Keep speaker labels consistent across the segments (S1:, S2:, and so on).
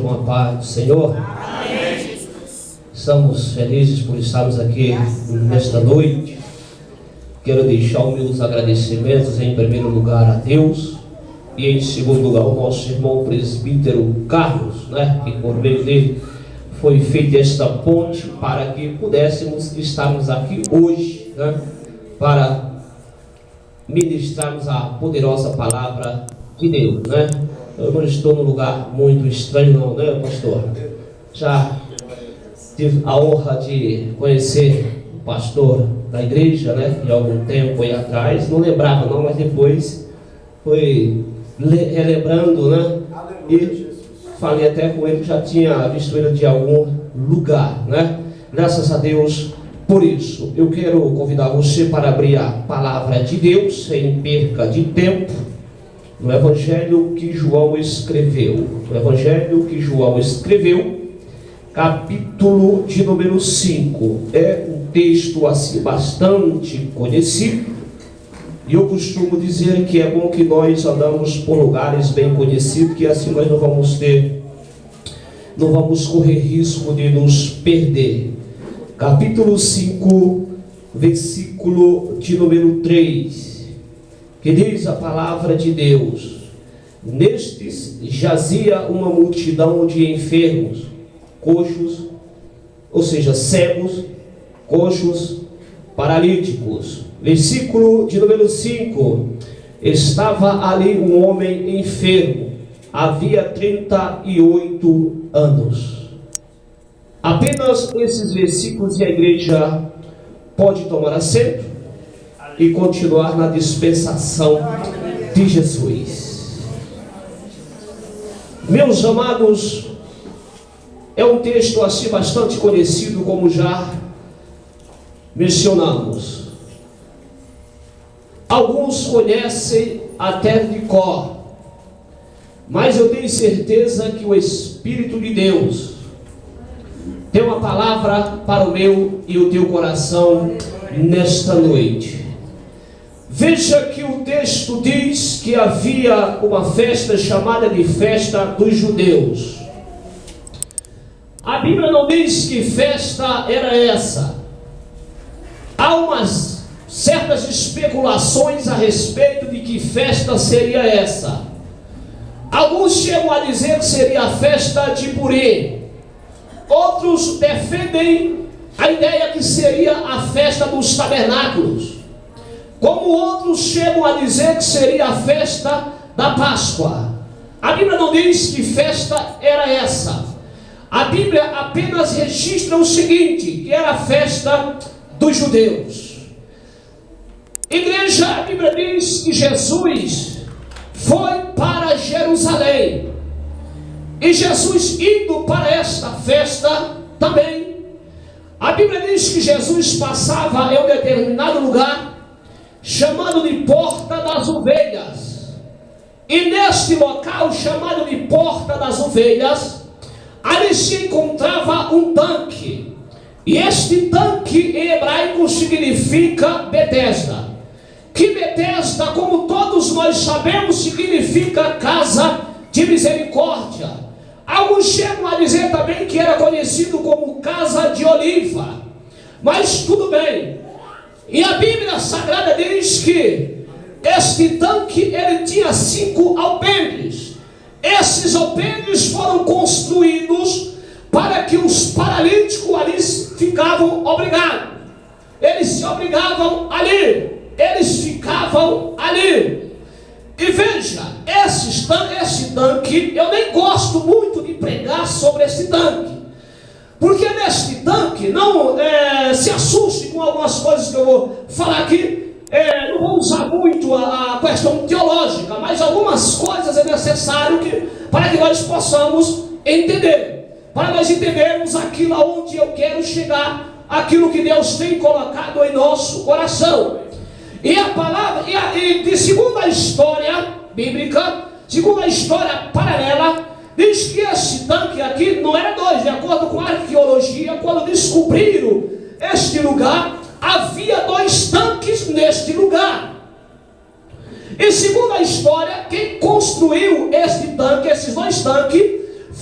S1: com a paz do Senhor.
S2: Amém.
S1: Estamos felizes por estarmos aqui nesta noite. Quero deixar os meus agradecimentos em primeiro lugar a Deus e em segundo lugar ao nosso irmão presbítero Carlos, que por meio dele foi feita esta ponte para que pudéssemos estarmos aqui hoje, para ministrarmos a poderosa palavra de Deus, Eu não estou num lugar muito estranho não, pastor? Já tive a honra de conhecer o pastor da igreja, de algum tempo aí atrás, não lembrava não, mas depois foi relembrando, e falei até com ele que já tinha visto ele de algum lugar, Graças a Deus por isso. Eu quero convidar você para abrir a palavra de Deus, sem perca de tempo, no Evangelho que João escreveu. O Evangelho que João escreveu, capítulo de número 5. É um texto assim bastante conhecido, e eu costumo dizer que é bom que nós andamos por lugares bem conhecidos, que assim nós não vamos correr risco de nos perder. Capítulo 5, versículo de número 3, que diz a palavra de Deus: nestes jazia uma multidão de enfermos, coxos, ou seja, cegos, coxos, paralíticos. Versículo de número 5: estava ali um homem enfermo, havia 38 anos. Apenas esses versículos e a igreja pode tomar assento e continuar na dispensação de Jesus. Meus amados, é um texto assim bastante conhecido, como já mencionamos. Alguns conhecem até de cor, mas eu tenho certeza que o Espírito de Deus tem uma palavra para o meu e o teu coração nesta noite. Veja que o texto diz que havia uma festa chamada de festa dos judeus. A Bíblia não diz que festa era essa. Há umas certas especulações a respeito de que festa seria essa. Alguns chegam a dizer que seria a festa de Purim. Outros defendem a ideia que seria a festa dos tabernáculos, como outros chegam a dizer que seria a festa da Páscoa. A Bíblia não diz que festa era essa. A Bíblia apenas registra o seguinte, que era a festa dos judeus. Igreja, a Bíblia diz que Jesus foi para Jerusalém. E Jesus indo para esta festa também, a Bíblia diz que Jesus passava em um determinado lugar, chamado de Porta das Ovelhas. E neste local, chamado de Porta das Ovelhas, ali se encontrava um tanque. E este tanque em hebraico significa Betesda. Que Betesda, como todos nós sabemos, significa casa de misericórdia. Alguns chegam a dizer também que era conhecido como casa de oliva. Mas tudo bem. E a Bíblia Sagrada diz que este tanque ele tinha 5 alpendres. Esses alpendres foram construídos para que os paralíticos ali ficavam obrigados. Eles se obrigavam ali. Eles ficavam ali. E veja, esse tanque, eu nem gosto muito de pregar sobre esse tanque, porque neste tanque, não se assuste com algumas coisas que eu vou falar aqui, não vou usar muito a questão teológica, mas algumas coisas é necessário para que nós possamos entender, para nós entendermos aquilo aonde eu quero chegar, aquilo que Deus tem colocado em nosso coração. E a palavra, e segundo a história bíblica, segundo a história paralela, diz que esse tanque aqui não era dois. De acordo com a arqueologia, quando descobriram este lugar, havia 2 tanques neste lugar. E segundo a história, quem construiu este tanque, esses 2 tanques,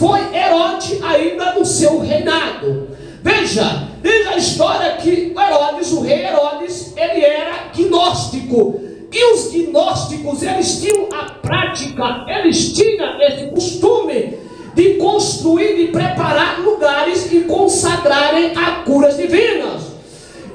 S1: foi Herodes ainda no seu reinado. Veja, diz a história que Herodes, o rei Herodes, ele era gnóstico. E os gnósticos, eles tinham a prática, eles tinham esse costume de construir, de preparar lugares e consagrarem a curas divinas.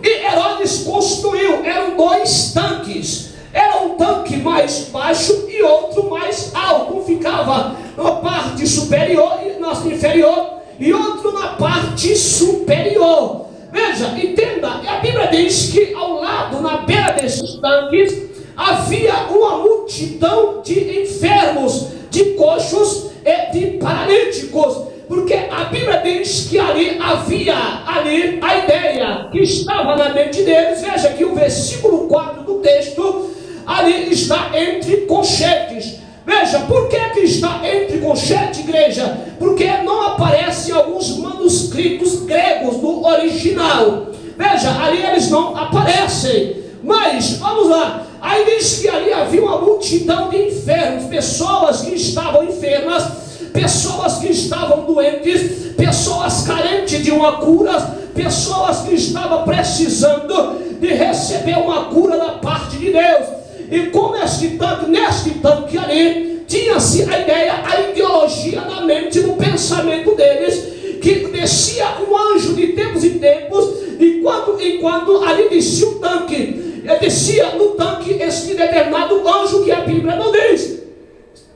S1: E Herodes construiu, eram 2 tanques. Era um tanque mais baixo e outro mais alto. Um ficava na parte superior e na inferior, e outro na parte superior. Veja, entenda, a Bíblia diz que ao lado, na beira desses tanques, havia uma multidão de enfermos, de coxos e de paralíticos, porque a Bíblia diz que ali havia a ideia que estava na mente deles. Veja que o versículo 4 do texto ali está entre colchetes. Veja, por que está entre colchetes, igreja? Porque não aparecem alguns manuscritos gregos do original. Veja, ali eles não aparecem. Mas, vamos lá, aí diz que ali havia uma multidão de enfermos, pessoas que estavam enfermas, pessoas que estavam doentes, pessoas carentes de uma cura, pessoas que estavam precisando de receber uma cura da parte de Deus. E como neste tanque ali, tinha-se a ideia, a ideologia na mente, no pensamento deles, que descia um anjo de tempos em tempos, e quando ali descia o tanque, descia no tanque este determinado anjo que a Bíblia não diz.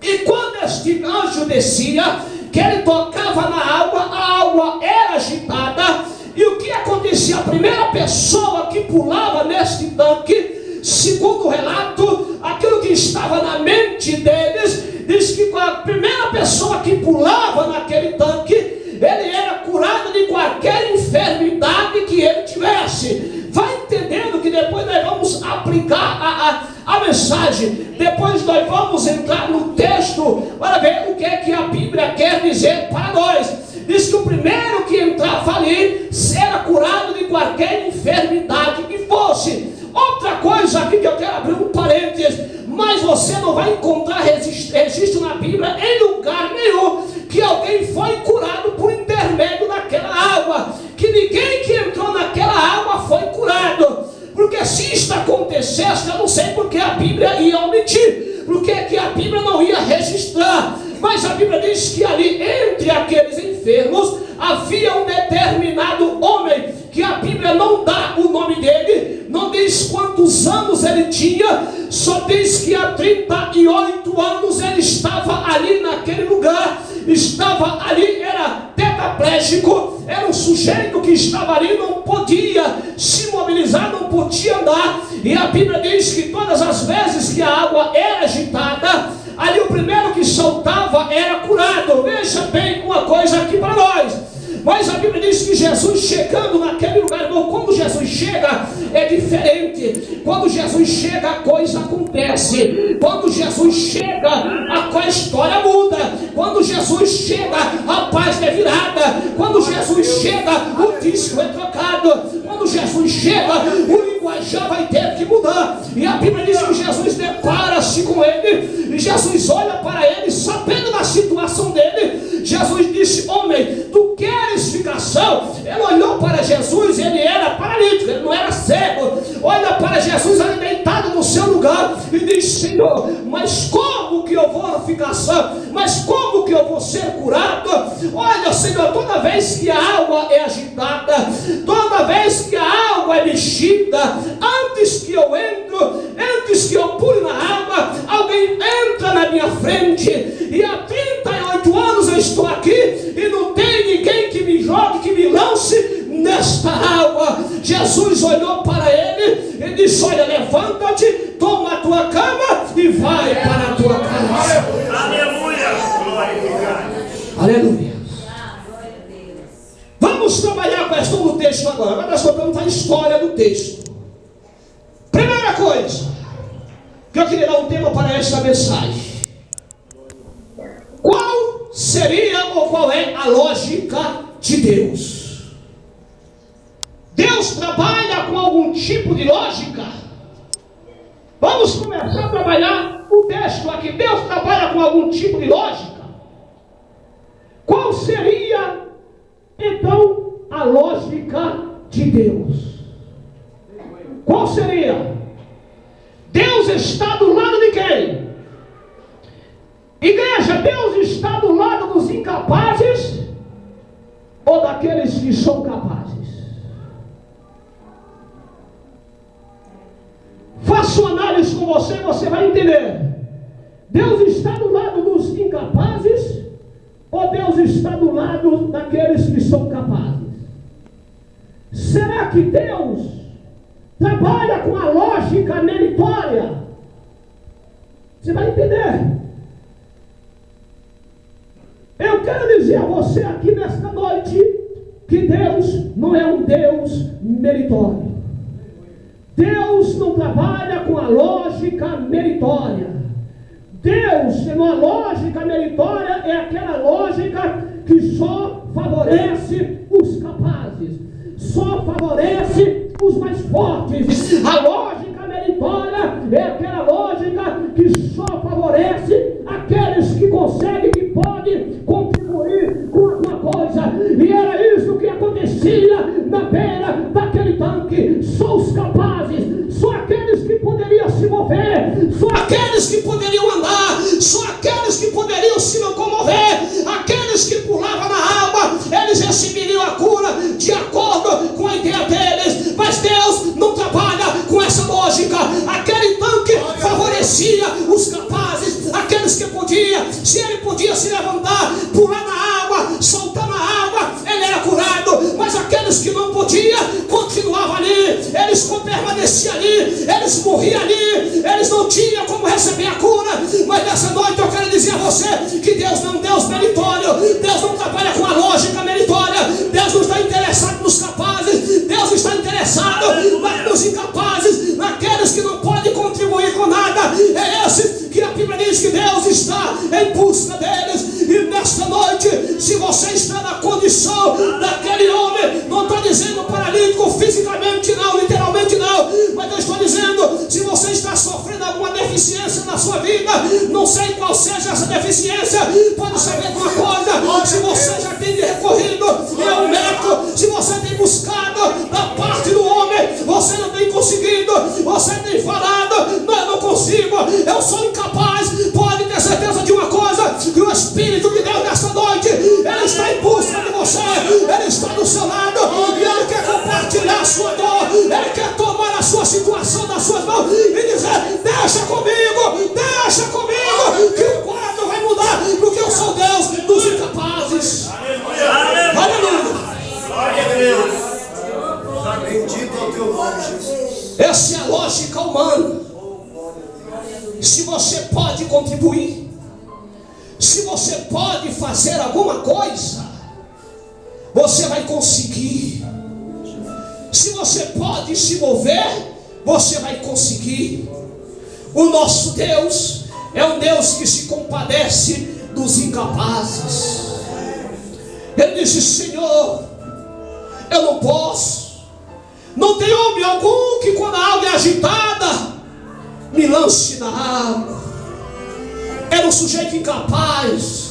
S1: E quando este anjo descia, que ele tocava na água, a água era agitada. E o que acontecia? A primeira pessoa que pulava neste tanque, segundo o relato, aquilo que estava na mente deles, diz que a primeira pessoa que pulava naquele tanque, ele era curado de qualquer enfermidade que ele tivesse. Vai entendendo que depois nós vamos aplicar a mensagem. Depois nós vamos entrar no texto para ver o que é que a Bíblia quer dizer para nós. Diz que o primeiro que entrava ali era curado de qualquer enfermidade que fosse. Outra coisa aqui que eu quero abrir um parênteses, mas você não vai encontrar registro na Bíblia em lugar nenhum que alguém foi curado por intermédio daquela água, que ninguém que entrou naquela água foi curado. Porque se isto acontecesse, eu não sei porque a Bíblia ia omitir, porque que a Bíblia não ia registrar. Mas a Bíblia diz que ali entre aqueles enfermos havia um determinado homem, que a Bíblia não dá o nome dele, não diz quantos anos ele tinha, só diz que há 38 anos ele estava ali naquele lugar, estava ali, era tetraplégico, era um sujeito que estava ali, não podia se mobilizar, não podia andar, e a Bíblia diz que todas as vezes que a água era agitada, ali o primeiro que saltava era curado. Veja bem uma coisa aqui para nós. Mas a Bíblia diz que Jesus chegando naquele lugar, irmão, quando Jesus chega é diferente. Quando Jesus chega a coisa acontece. Quando Jesus chega a história muda. Quando Jesus chega a paz é virada. Quando Jesus chega o disco é trocado. Quando Jesus chega o linguajar vai ter que mudar. E a Bíblia diz que Jesus depara-se com ele. E Jesus olha para ele, sabendo da situação dele. Jesus disse: homem, tu queres ficar são? Ele olhou para Jesus, ele era paralítico, ele não era cego. Olha para Jesus ali deitado no seu lugar e diz: Senhor, mas como que eu vou ficar são? Mas como que eu vou ser curado? Olha, Senhor, toda vez que a água é agitada, toda vez que a água é mexida, antes que eu entro, antes que eu pule na água, alguém entra na minha frente, e há 38 anos eu estou aqui e não tem ninguém que me jogue, que me lance nesta água. Jesus olhou para ele e disse: olha, levanta-te, toma a tua cama e vai para a tua casa.
S2: Aleluia!
S1: Aleluia! Vamos trabalhar a questão do texto agora. Agora nós vamos a história do texto. Primeira coisa que eu queria dar um tema para esta mensagem: qual seria ou qual é a lógica de Deus? Deus trabalha com algum tipo de lógica? Vamos começar a trabalhar o texto aqui. Deus trabalha com algum tipo de lógica? Qual qual seria então a lógica de Deus? Qual seria? Deus está do lado de quem? Igreja, Deus está do lado dos incapazes ou daqueles que são capazes? Faça uma análise com você, você vai entender. Deus está do lado dos incapazes ou Deus está do lado daqueles que são capazes? Será que Deus trabalha com a lógica meritória? Você vai entender. Eu quero dizer a você aqui nesta noite que Deus não é um Deus meritório. Deus não trabalha com a lógica meritória. Deus, uma lógica meritória, é aquela lógica que só favorece os capazes, só favorece os mais fortes. A lógica meritória é aquela lógica que só favorece aqueles que conseguem, que podem contribuir com alguma coisa. E era isso que acontecia na beira daquele tanque. Só os capazes, só aqueles que poderiam se mover, só aqueles que poderiam andar, só aqueles que poderiam se locomover, aqueles que pulavam na água, eles receberiam a cura de acordo com a ideia deles. Mas Deus não trabalha com essa lógica. Aquele tanque favorecia os capazes, aqueles que podiam. Se ele podia se levantar, pular na água, soltar na água, ele era curado. Mas aqueles que não podiam, continuavam ali, eles permaneciam ali, eles morriam ali, eles não tinham como receber a cura. Mas nessa noite eu quero dizer a você que Deus não é um Deus meritório. Deus não trabalha com a lógica meritória. Deus não está interessado nos capazes, Deus está interessado nos incapazes, naqueles que não podem contribuir com nada. É esse que a Bíblia diz que Deus está em busca deles. E nesta noite, se você está na condição daquele homem, não estou dizendo paralítico fisicamente não, literalmente não, mas eu estou dizendo, se você está sofrendo alguma deficiência na sua vida, não sei qual seja essa deficiência, pode saber de uma coisa: se você já tem recorrido ao médico, se você tem buscado da parte do homem, você não tem conseguido, você tem falado, não, eu não consigo, eu sou incapaz. Pode ter certeza de uma coisa, que o Espírito de Deus nesta noite, ele está em busca de você, ele está do seu lado, e ele quer compartilhar a sua dor, ele quer tomar a sua situação nas suas mãos e dizer: deixa comigo, que o quadro vai mudar, porque eu sou Deus dos incapazes. Aleluia.
S2: Glória a Deus. Bendito é o teu nome, Jesus.
S1: Essa é a lógica humana. Se você pode contribuir, se você pode fazer alguma coisa, você vai conseguir. Se você pode se mover, você vai conseguir. O nosso Deus é um Deus que se compadece dos incapazes. Ele disse: Senhor, eu não posso. Não tem homem algum que, quando a água é agitada, me lance na água. Era um sujeito incapaz.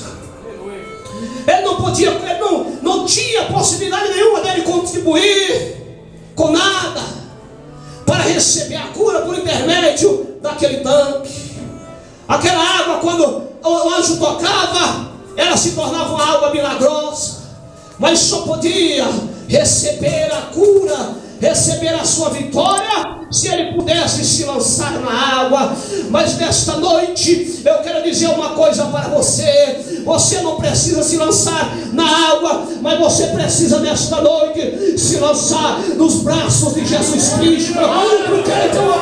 S1: Ele não podia, ele não tinha possibilidade nenhuma dele contribuir com nada para receber a cura por intermédio daquele tanque. Aquela água, quando o anjo tocava, ela se tornava uma água milagrosa, mas só podia receber a cura, receber a sua vitória, se ele pudesse se lançar na água. Mas nesta noite eu quero dizer uma coisa para você: você não precisa se lançar na água, mas você precisa nesta noite se lançar nos braços de Jesus Cristo, porque ele tem uma